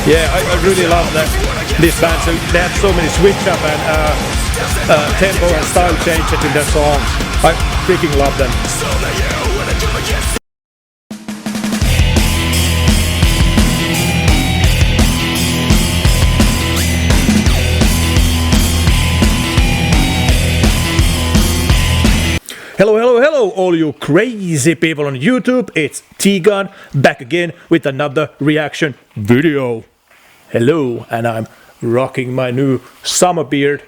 Yeah, I really love that this band. So they have so many switch up and tempo and style changes in their songs. I freaking love them. Hello, hello, hello, all you crazy people on YouTube. It's TGun back again with another reaction video. Hello, and I'm rocking my new summer beard.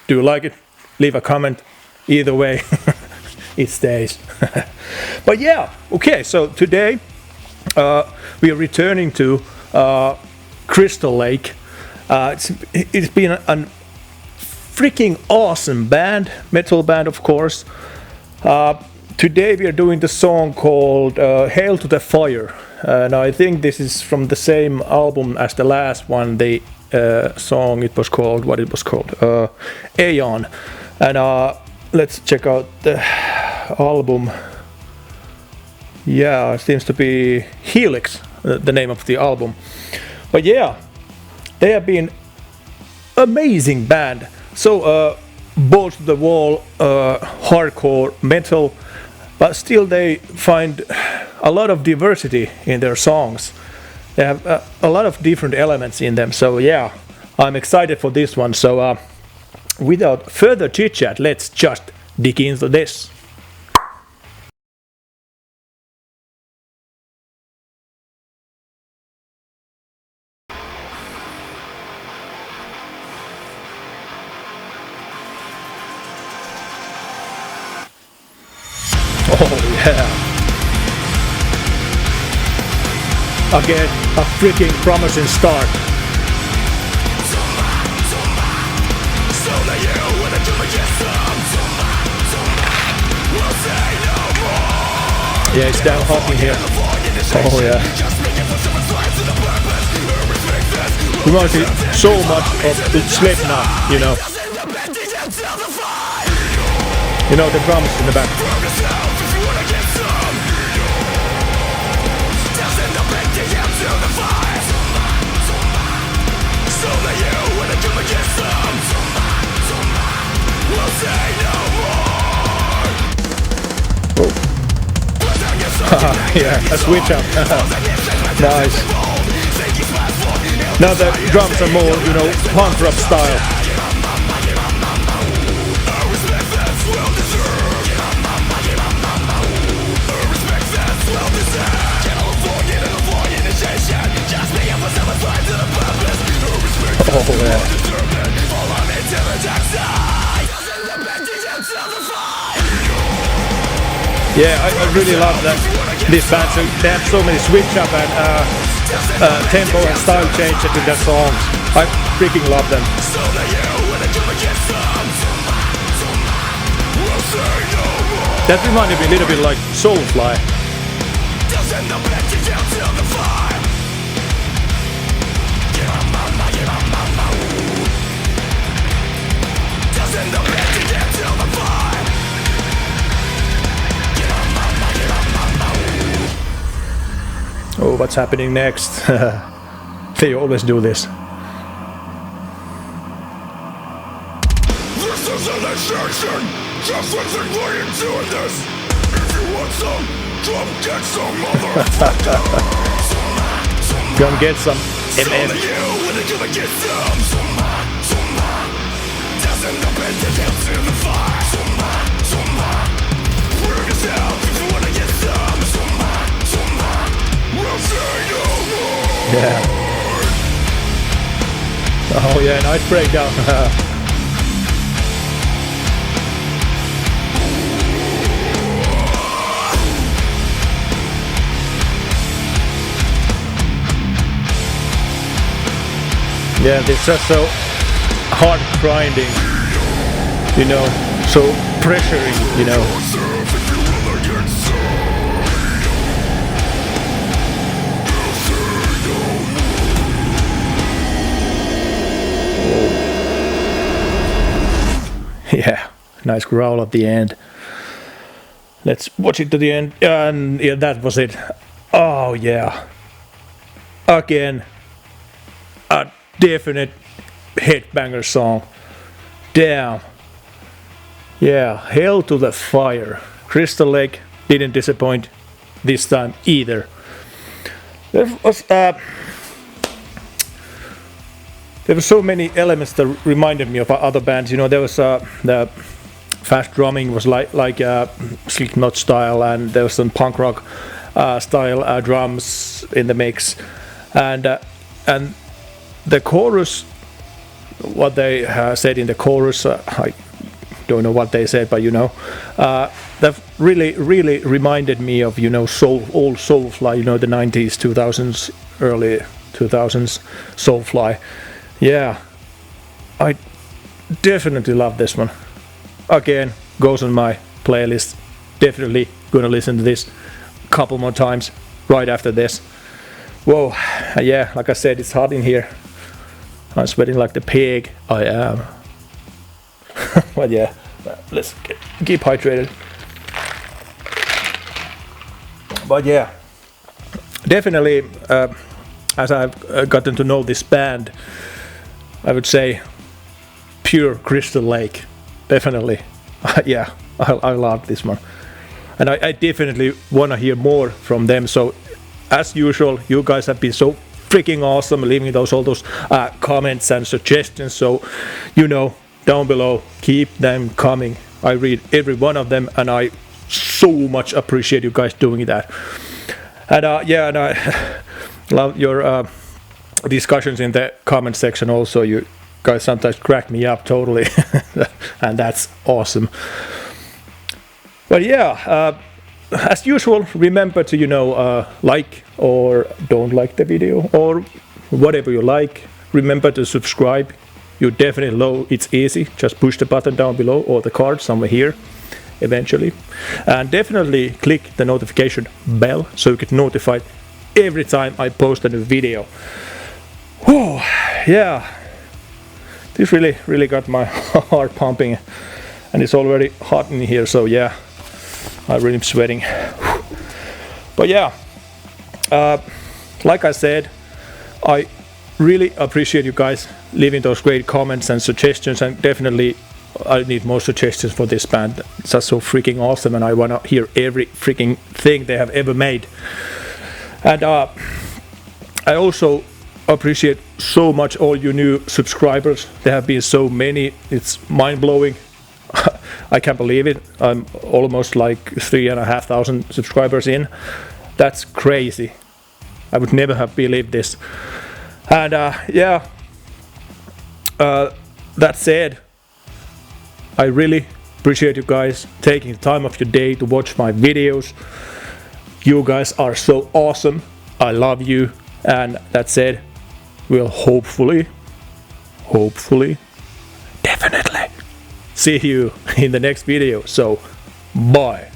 Do you like it? Leave a comment. Either way, it stays. But yeah, okay, so today we are returning to Crystal Lake. It's been a freaking awesome band, metal band of course. Today we are doing the song called Hail to the Fire, and I think this is from the same album as the last one. The song, it was called, what it was called, Aeon. And let's check out the album. Yeah, it seems to be Helix, the name of the album. But yeah, they have been amazing band. So balls to the wall, hardcore metal, but still they find a lot of diversity in their songs. They have a lot of different elements in them. So yeah, I'm excited for this one. So without further chit chat, let's just dig into this. Oh yeah. Again, a freaking promising start. Yeah, it's down hot in here. Oh yeah. Reminds me so much of the Slipknot, you know. You know, the drums in the back. Yeah, a switch up. Nice. Now the drums are more, you know, punk rock style. Oh yeah. Yeah, I really love that this band. So they have so many switch up and tempo and style changes in their songs. I freaking love them. That reminded me a little bit like Soulfly. Oh, what's happening next? They always do this. This is an initiation! Just listen what you're doing this! If you want some, come get some, motherfucker! Come get some, MM. Doesn't the bed to dance in the fire? Bring us out if you wanna get some. We'll say no more! Yeah. Oh yeah, nice breakdown. Yeah, it's just so hard grinding, you know, so pressuring, you know. Yeah, nice growl at the end. Let's watch it to the end. And yeah, that was it. Oh yeah. Again, definite headbanger song. Damn. Yeah, Hell to the Fire. Crystal Lake didn't disappoint this time either. There were so many elements that reminded me of other bands. You know, there was the fast drumming was like Slipknot style, and there was some punk rock style drums in the mix, and the chorus, what they said in the chorus, I don't know what they said, but you know, that really reminded me of, you know, old Soulfly, you know, the 90s, 2000s, early 2000s Soulfly. Yeah, I definitely love this one. Again, goes on my playlist. Definitely gonna listen to this a couple more times right after this. Whoa, yeah, like I said, it's hot in here. I'm sweating like the pig I am. But yeah, let's keep hydrated. But yeah, definitely, as I've gotten to know this band, I would say pure Crystal Lake. Definitely. Yeah, I love this one. And I definitely want to hear more from them. So, as usual, you guys have been so freaking awesome, leaving all those comments and suggestions. So, you know, down below, keep them coming. I read every one of them, and I so much appreciate you guys doing that. And yeah, and I love your discussions in the comment section also. You guys sometimes crack me up totally, and that's awesome. But yeah, as usual, remember to, you know, like or don't like the video, or whatever you like. Remember to subscribe. You definitely know it's easy. Just push the button down below, or the card somewhere here eventually, and definitely click the notification bell so you get notified every time I post a new video. Whoa, yeah, this really got my heart pumping, and it's already hot in here, so yeah, I'm really sweating. But yeah, like I said, I really appreciate you guys leaving those great comments and suggestions, and definitely I need more suggestions for this band. It's just so freaking awesome, and I want to hear every freaking thing they have ever made. And I also appreciate so much all you new subscribers. There have been so many, it's mind-blowing. I can't believe it. I'm almost like 3,500 subscribers in. That's crazy. I would never have believed this. And yeah, that said, I really appreciate you guys taking the time of your day to watch my videos. You guys are so awesome. I love you. And that said, we'll hopefully, definitely see you in the next video. So, bye.